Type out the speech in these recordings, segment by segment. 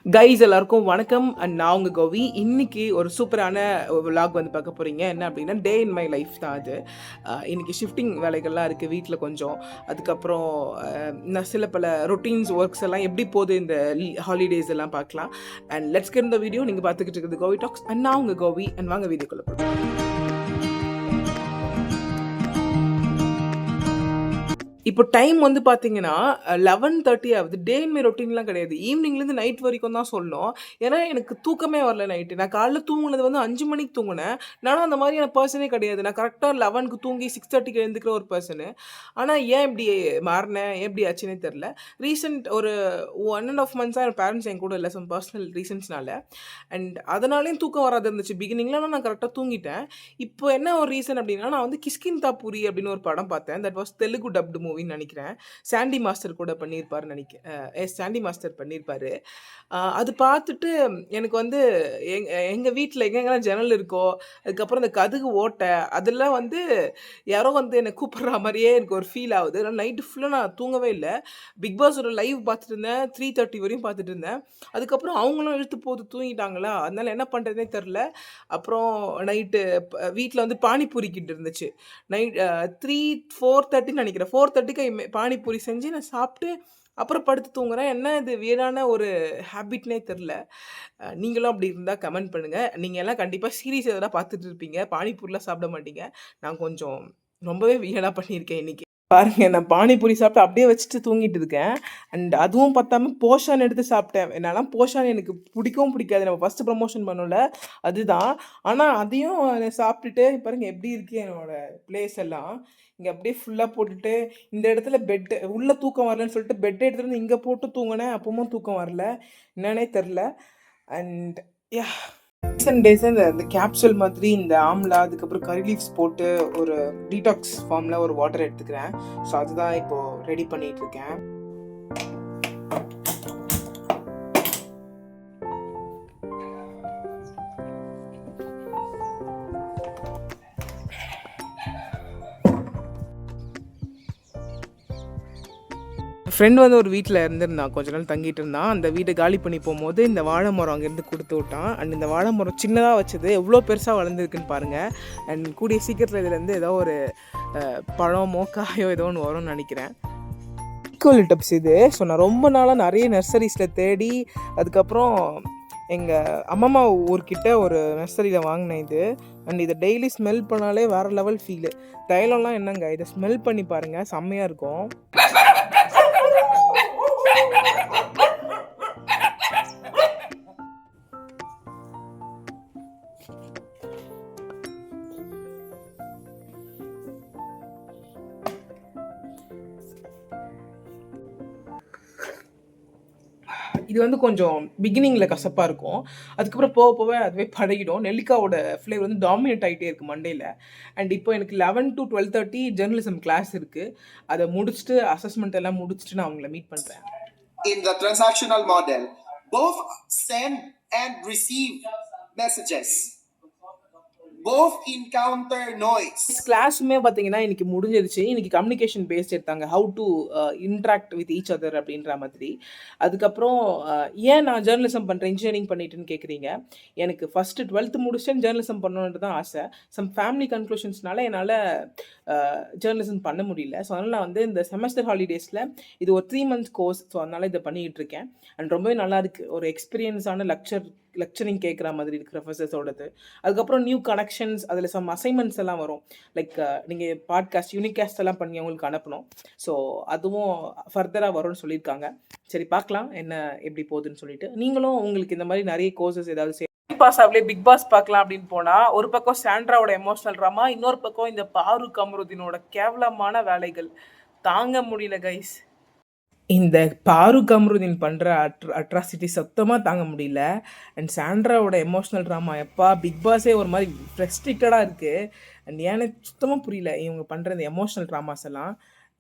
Guys எல்லாருக்கும் வணக்கம் and நான் உங்கள் கோவி. இன்னைக்கு ஒரு சூப்பரான விலாக் வந்து பார்க்க போகிறீங்க. என்ன அப்படின்னா டே இன் மை லைஃப் தான் அது. இன்னைக்கு ஷிஃப்டிங் வேலைகள்லாம் இருக்குது வீட்டில் கொஞ்சம். அதுக்கப்புறம் நான் சில பல ரொட்டீன்ஸ் ஒர்க்ஸ் எல்லாம் எப்படி போகுது இந்த ஹாலிடேஸ் எல்லாம் பார்க்கலாம். அண்ட் லெட்ஸ் கெட் இந்த வீடியோ. நீங்கள் பார்த்துக்கிட்டு இருக்கிறது கோவி டாக்ஸ் அண்ட் நான் உங்கள் கோவி. அண்ட் வாங்க வீடியோக்குள்ள போகலாம். இப்போ டைம் வந்து பார்த்தீங்கன்னா 11:30 ஆகுது. டே இன் மை ரொட்டீன்லாம் கிடையாது. ஈவினிங்லேருந்து நைட் வரைக்கும் தான் சொல்லணும். ஏன்னா எனக்கு தூக்கமே வரல நைட்டு. நான் காலைல தூங்குனது வந்து 5 மணிக்கு தூங்குனேன். நானும் அந்த மாதிரியான பர்சனே கிடையாது. நான் கரெக்டாக 11க்கு தூங்கி 6:30க்கு எழுந்துக்கிற ஒரு பர்சனு. ஆனால் ஏன் இப்படி மாறினேன், ஏன் இப்படி ஆச்சுன்னே தெரில. ரீசெண்ட் ஒரு 1.5 மந்த்ஸாக என் பேரண்ட்ஸ் என் கூட இல்லை, சம் பர்சனல் ரீசன்ஸ்னால. அண்ட் அதனாலேயும் தூக்கம் வராது இருந்துச்சு பிகினிங்கில். ஆனால் நான் கரெக்டாக தூங்கிட்டேன். இப்போ என்ன ஒரு ரீசன் அப்படின்னா, நான் வந்து கிஷ்கிந்தா பூரி அப்படின்னு ஒரு படம் பார்த்தேன். தட் வாஸ் தெலுங்கு டப்டு மூவின்னு நினைக்கிறேன். சாண்டி மாஸ்டர் கூட பண்ணியிருப்பாருன்னு நினைக்கிறேன். சாண்டி மாஸ்டர் பண்ணியிருப்பாரு. அது பார்த்துட்டு எனக்கு வந்து எங்கள் வீட்டில் எங்கெங்கெல்லாம் ஜன்னல் இருக்கோ, அதுக்கப்புறம் இந்த கதகு ஓட்டை அதெல்லாம் வந்து யாரோ வந்து என்னை கூப்பிட்ற மாதிரியே எனக்கு ஒரு ஃபீல் ஆகுது. ஆனால் நைட்டு ஃபுல்லாக நான் தூங்கவே இல்லை. பிக் பாஸோட லைவ் பார்த்துட்டு இருந்தேன். 3:30 வரையும் பார்த்துட்டு இருந்தேன். அதுக்கப்புறம் அவங்களும் இழுத்து போட்டு தூங்கிட்டாங்களா, அதனால என்ன பண்ணுறதுனே தெரில. அப்புறம் நைட்டு வீட்டில் வந்து பானிபூரிக்கிட்டு இருந்துச்சு. நைட் 4:30 நினைக்கிறேன். 4:30க்கு பானிபூரி செஞ்சு நான் சாப்பிட்டு அப்புறம் படுத்து தூங்குறேன். என்ன இது வியர்டான ஒரு ஹேபிட்னே தெரில. நீங்களும் அப்படி இருந்தால் கமெண்ட் பண்ணுங்கள். நீங்கள் எல்லாம் கண்டிப்பாக சீரீஸ் எதனா பார்த்துட்டு இருப்பீங்க, பானிபூரிலாம் சாப்பிட மாட்டீங்க. நான் கொஞ்சம் ரொம்பவே வியர்டாக பண்ணியிருக்கேன் இன்றைக்கி. பாருங்க, நான் பானிபூரி சாப்பிட்டு அப்படியே வச்சுட்டு தூங்கிட்டு இருக்கேன். அண்ட் அதுவும் பத்தாம போஷான் எடுத்து சாப்பிட்டேன். என்னாலாம் போஷான் எனக்கு பிடிக்கவும் பிடிக்காது. நம்ம ஃபஸ்ட்டு ப்ரமோஷன் பண்ணோம்ல அதுதான். ஆனால் அதையும் சாப்பிட்டுட்டு பாருங்க எப்படி இருக்கு என்னோட பிளேஸ் எல்லாம். இங்கே அப்படியே ஃபுல்லாக போட்டுட்டு இந்த இடத்துல பெட்டு உள்ளே தூக்கம் வரலன்னு சொல்லிட்டு பெட் எடுத்துகிட்டு வந்து இங்கே போட்டு தூங்கினேன். அப்பவும் தூக்கம் வரல, என்னன்னே தெரில. அண்ட் யா, ரீசெண்ட் டேஸாக இந்த கேப்சூல் மாதிரி இந்த ஆம்லா அதுக்கப்புறம் கரி லீவ்ஸ் போட்டு ஒரு டீடாக்ஸ் ஃபார்மில் ஒரு வாட்டர் எடுத்துக்கிறேன். ஸோ அதுதான் இப்போது ரெடி பண்ணிகிட்டு இருக்கேன். ஃப்ரெண்ட் வந்து ஒரு வீட்டில் இருந்திருந்தான், கொஞ்ச நாள் தங்கிட்டு இருந்தான். அந்த வீட்டை காலி பண்ணி போகும்போது இந்த வாழை மரம் அங்கேருந்து கொடுத்து விட்டான். அண்ட் இந்த வாழை மரம் சின்னதாக வச்சது எவ்வளோ பெருசாக வளர்ந்துருக்குன்னு பாருங்கள். அண்ட் கூடிய சீக்கிரத்தில் இதுலேருந்து ஏதோ ஒரு பழமோ காயோ ஏதோ ஒன்று வரும்னு நினைக்கிறேன். ஈக்குவலிட்டப்ஸ் இது. ஸோ நான் ரொம்ப நாளாக நிறைய நர்சரிஸில் தேடி அதுக்கப்புறம் எங்கள் அம்மம்மா ஊர்கிட்ட ஒரு நர்சரியில் வாங்கினேன் இது. அண்ட் இதை டெய்லி ஸ்மெல் பண்ணாலே வேறு லெவல் ஃபீலு. தைலம்லாம் என்னங்க, இதை ஸ்மெல் பண்ணி பாருங்கள், செம்மையாக இருக்கும். இது வந்து கொஞ்சம் பிகினிங்கில் கசப்பாக இருக்கும். அதுக்கப்புறம் போக போக அதுவே பழகிடும். நெல்லிக்காவோட ஃப்ளேவர் வந்து டாமினேட் ஆகிட்டே இருக்குது மண்டேயில். அண்ட் இப்போ எனக்கு 11 to 12:30 ஜேர்னலிசம் கிளாஸ் இருக்குது. அதை முடிச்சுட்டு அசஸ்மெண்ட் எல்லாம் முடிச்சுட்டு நான் அவங்கள மீட் பண்ணுறேன். In the transactional model, both send and receive messages. Both encounter noise. கிளாஸுமே பார்த்தீங்கன்னா இன்றைக்கி முடிஞ்சிருச்சு. இன்றைக்கி கம்யூனிகேஷன் பேஸ்ட் எடுத்தாங்க, how to interact with each other அப்படின்ற மாதிரி. அதுக்கப்புறம் ஏன் நான் ஜேர்னலிசம் பண்ணுறேன், இன்ஜினியரிங் பண்ணிட்டுன்னு கேட்குறீங்க. எனக்கு ஃபஸ்ட்டு 12th முடிச்சுட்டு ஜேர்னலிசம் பண்ணணுன்றது தான் ஆசை. சம் ஃபேமிலி கன்க்ளூஷன்ஸ்னால என்னால் ஜேர்னலிசம் பண்ண முடியல. ஸோ அதனால் நான் வந்து இந்த செமஸ்டர் ஹாலிடேஸில் இது ஒரு 3 months கோர்ஸ். ஸோ அதனால் இதை பண்ணிக்கிட்டு இருக்கேன். அண்ட் ரொம்பவே நல்லாயிருக்கு. ஒரு எக்ஸ்பீரியன்ஸான லெக்சரிங் கேட்குற மாதிரி இருக்குது ப்ரொஃபஸர்ஸோடது. அதுக்கப்புறம் நியூ கனெக்ஷன்ஸ், அதில் சம் அசைன்மெண்ட்ஸ் எல்லாம் வரும். லைக் நீங்கள் பாட்காஸ்ட் யூனிகாஸ்ட் எல்லாம் பண்ணி அவங்களுக்கு அனுப்பணும். ஸோ அதுவும் ஃபர்தராக வரும்னு சொல்லியிருக்காங்க. சரி, பார்க்கலாம் என்ன எப்படி போகுதுன்னு சொல்லிட்டு. நீங்களும் உங்களுக்கு இந்த மாதிரி நிறைய கோர்சஸ் ஏதாவது பாஸ் ஆகலே பிக் பாஸ் பார்க்கலாம் அப்படின்னு போனால் ஒரு பக்கம் சாண்ட்ராவோட எமோஷனல் ட்ராமா, இன்னொரு பக்கம் இந்த பாரு கமருதீனோட கேவலமான வேலைகள் தாங்க முடியல கைஸ். இந்த பாரு கமருதீன் பண்ணுற அட்ராசிட்டி சுத்தமாக தாங்க முடியல. அண்ட் சாண்ட்ராவோட எமோஷ்னல் ட்ராமா எப்பா பிக் பாஸே ஒரு மாதிரி ரெஸ்ட்ரிக்டடாக இருக்குது. அண்ட் எனக்கு சுத்தமாக புரியல இவங்க பண்ணுற இந்த எமோஷ்னல் ட்ராமாஸ் எல்லாம்.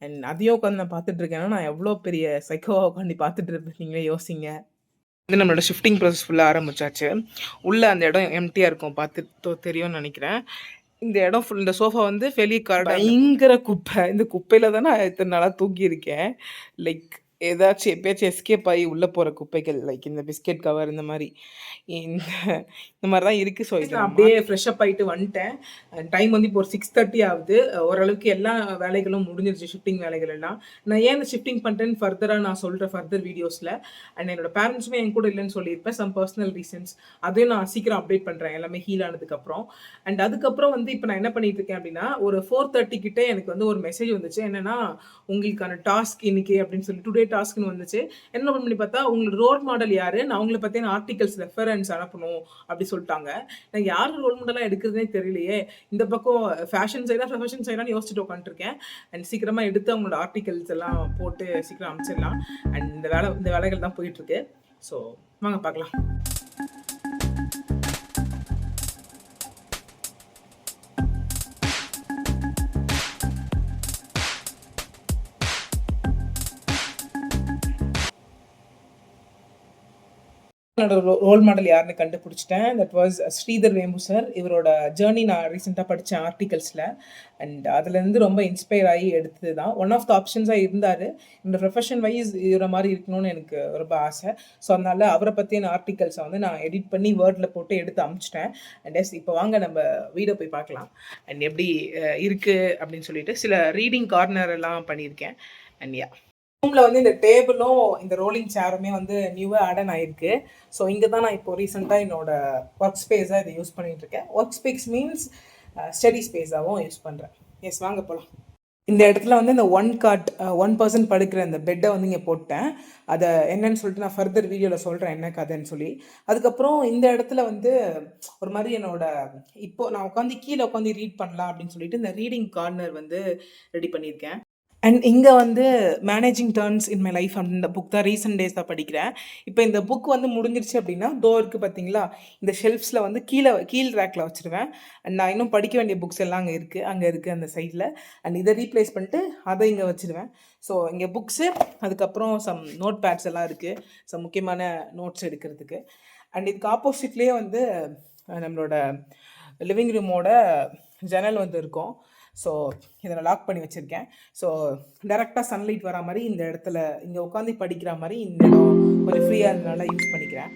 அண்ட் அதையும் உட்காந்து நான் பார்த்துட்ருக்கேன்னா நான் எவ்வளோ பெரிய சைக்கோவாக உட்காந்து பார்த்துட்டு இருப்பேன், நீங்களே யோசிங்க. வந்து நம்மளோட ஷிஃப்டிங் ப்ராசஸ் ஃபுல்லாக ஆரம்பிச்சாச்சு. உள்ளே அந்த இடம் எம்டியாக இருக்கும், பார்த்து தெரியும்னு நினைக்கிறேன். இந்த இடம் ஃபுல், இந்த சோஃபா வந்து ஃபெலிகார்டு பயங்கர குப்பை. இந்த குப்பையில் தான் நான் இத்தனை நாளாக தூங்கியிருக்கேன். லைக் ஏதாச்சும் எப்பயாச்சும் எஸ்கேப் ஆகி உள்ளே போகிற குப்பைகள் லைக் இந்த பிஸ்கெட் கவர் இந்த மாதிரி இந்த இந்த மாதிரி தான் இருக்குது. ஸோ இது நான் அப்படியே ஃப்ரெஷ்அப் ஆகிட்டு வந்துட்டேன். டைம் வந்து இப்போ ஒரு 6:30 ஆகுது. ஓரளவுக்கு எல்லா வேலைகளும் முடிஞ்சிருச்சு, ஷிஃப்டிங் வேலைகள் எல்லாம். நான் ஏன் இந்த ஷிஃப்டிங் பண்ணிட்டேன்னு ஃபர்தராக நான் சொல்கிறேன் ஃபர்தர் வீடியோஸில். அண்ட் என்னோட பேரண்ட்ஸுமே என் கூட இல்லைன்னு சொல்லியிருப்பேன், சம் பர்சனல் ரீசன்ஸ். அதையும் நான் சீக்கிரம் அப்டேட் பண்ணுறேன் எல்லாமே ஹீல் ஆனதுக்கப்புறம். அண்ட் அதுக்கப்புறம் வந்து இப்போ நான் என்ன பண்ணிட்டு இருக்கேன் அப்படின்னா, ஒரு 4:30 கிட்டே எனக்கு வந்து ஒரு மெசேஜ் வந்துச்சு. என்னன்னா, உங்களுக்கான டாஸ்க் இன்னைக்கு அப்படின்னு சொல்லி டுடே டாஸ்க்னு வந்துச்சு. என்ன பண்ணி பார்த்தா, உங்களோட ரோல் மாடல் யாரு, நான் அவங்கள பற்றின ஆர்டிகல்ஸ் ரெஃபரன்ஸ் அனுப்பணும் அப்படி சொல்லிட்டாங்க. நான் யார் ரோல் மாடலாக எடுக்கிறதுனே தெரியலையே. இந்த பக்கம் ஃபேஷன் சைடா ப்ரொஃபஷன் சைடான்னு யோசிச்சுட்டு உட்காந்துருக்கேன். அண்ட் சீக்கிரமாக எடுத்து அவங்களோட ஆர்டிகல்ஸ் எல்லாம் போட்டு சீக்கிரம் அனுப்பிச்சிடலாம். அண்ட் இந்த வேலைகள் தான் போயிட்டுருக்கு. ஸோ வாங்க பார்க்கலாம். என்னோட ரோல் மாடல் யாருன்னு கண்டுபிடிச்சிட்டேன். தட் வாஸ் ஸ்ரீதர் வேம்பு சார். இவரோட ஜேர்னி நான் ரீசெண்டாக படித்தேன் ஆர்டிகல்ஸில். அண்ட் அதுலேருந்து ரொம்ப இன்ஸ்பயர் ஆகி எடுத்தது தான். ஒன் ஆஃப் த ஆப்ஷன்ஸாக இருந்தார். இந்த ப்ரொஃபஷன் வைஸ் இவரை மாதிரி இருக்கணும்னு எனக்கு ரொம்ப ஆசை. ஸோ அதனால் அவரை பற்றின ஆர்டிகல்ஸை வந்து நான் எடிட் பண்ணி வேர்டில் போட்டு எடுத்து அனுப்பிச்சிட்டேன். அண்ட் எஸ் இப்போ வாங்க நம்ம வீடியோ போய் பார்க்கலாம். அண்ட் எப்படி இருக்குது அப்படின்னு சொல்லிட்டு சில ரீடிங் கார்னர் எல்லாம் பண்ணியிருக்கேன். அண்ட் யா, ரூமில் வந்து இந்த டேபிளும் இந்த ரோலிங் சேருமே வந்து நியூவாக ஆடன் ஆகிருக்கு. ஸோ இங்கே தான் நான் இப்போ ரீசெண்டாக என்னோட ஒர்க் ஸ்பேஸாக இதை யூஸ் பண்ணிகிட்ருக்கேன். ஒர்க் ஸ்பேஸ் மீன்ஸ் ஸ்டடி ஸ்பேஸாகவும் யூஸ் பண்ணுறேன். எஸ் வாங்க போகலாம். இந்த இடத்துல வந்து இந்த 1 பர்சன் படுக்கிற இந்த பெட்டை வந்து இங்கே போட்டேன். அதை என்னன்னு சொல்லிட்டு நான் ஃபர்தர் வீடியோவில் சொல்கிறேன் என்ன கதைன்னு சொல்லி. அதுக்கப்புறம் இந்த இடத்துல வந்து ஒரு மாதிரி இப்போது நான் கீழே உட்காந்து ரீட் பண்ணலாம் அப்படின்னு சொல்லிட்டு இந்த ரீடிங் கார்னர் வந்து ரெடி பண்ணியிருக்கேன். அண்ட் இங்கே வந்து managing turns in my life அந்த புக் தான் ரீசெண்ட் டேஸ் தான் படிக்கிறேன். இப்போ இந்த புக் வந்து முடிஞ்சிருச்சு அப்படின்னா இருக்குது பார்த்தீங்களா, இந்த ஷெல்ஃப்ஸில் வந்து கீழ் ரேக்கில் வச்சுருவேன். அண்ட் நான் இன்னும் படிக்க வேண்டிய புக்ஸ் எல்லாம் அங்கே இருக்குது அந்த சைடில். அண்ட் இதை ரீப்ளேஸ் பண்ணிட்டு அதை இங்கே வச்சுருவேன். ஸோ இங்கே புக்ஸு, அதுக்கப்புறம் சம் நோட் பேட்ஸ் எல்லாம் இருக்குது, சம் முக்கியமான நோட்ஸ் எடுக்கிறதுக்கு. அண்ட் இதுக்கு ஆப்போசிட்லேயே வந்து நம்மளோட லிவிங் ரூமோட ஜன்னல் வந்து இருக்கும். ஸோ இதை நான் லாக் பண்ணி வச்சுருக்கேன். ஸோ டைரெக்டாக சன்லைட் வர மாதிரி இந்த இடத்துல இங்கே உட்காந்து படிக்கிற மாதிரி இந்த இடம் கொஞ்சம் ஃப்ரீயாக இருந்தனால யூஸ் பண்ணிக்கிறேன்.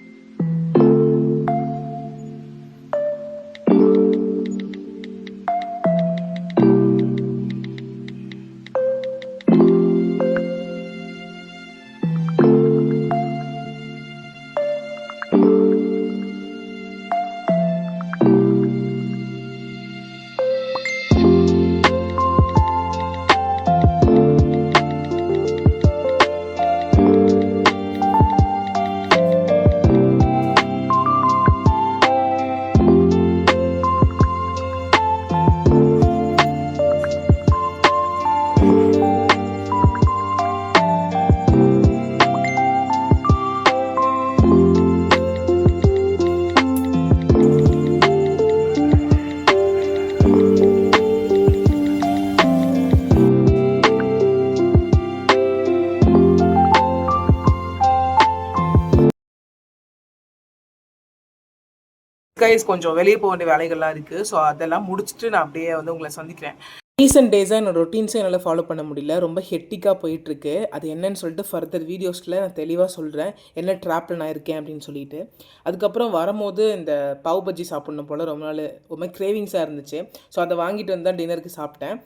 கைஸ் கொஞ்சம் வெளியே போக வேண்டிய வேலைகள்லாம் இருக்குது. ஸோ அதெல்லாம் முடிச்சுட்டு நான் அப்படியே வந்து உங்களை சந்திக்கிறேன். ரீசெண்ட் டேஸாக என்னோட ரொட்டீன்ஸை என்னால் ஃபாலோ பண்ண முடியல, ரொம்ப ஹெக்டிக்காக போயிட்டுருக்கு. அது என்னன்னு சொல்லிட்டு ஃபர்தர் வீடியோஸில் நான் தெளிவாக சொல்கிறேன் என்ன ட்ராப்பில் நான் இருக்கேன் அப்படின்னு சொல்லிட்டு. அதுக்கப்புறம் வரும்போது இந்த பாவ் பஜ்ஜி சாப்பிட்ணும் போல் ரொம்ப நாள் ஒரு மாதிரி கிரேவிங்ஸாக இருந்துச்சு. ஸோ அதை வாங்கிட்டு வந்து தான் டின்னருக்கு சாப்பிட்டேன்.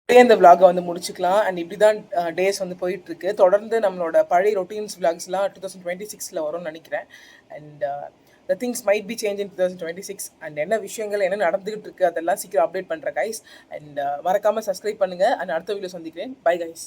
இந்த விலாகை வந்து முடிச்சுக்கலாம். அண்ட் இப்படி தான் டேஸ் வந்து போயிட்டுருக்கு. தொடர்ந்து நம்மளோட பழைய ரொட்டீன்ஸ் விலாக்ஸ்லாம் 2026 வரும்னு நினைக்கிறேன். And the things might be change in 2026. And என்ன விஷயங்கள் என்ன நடந்துகிட்டு இருக்குது அதெல்லாம் சீக்கிரம் அப்டேட் பண்ணுறேன் கைஸ். அண்ட் மறக்காமல் சப்ஸ்கிரைப் பண்ணுங்கள். அண்ட் அடுத்த வீடியோ சந்திக்கிறேன். Bye guys.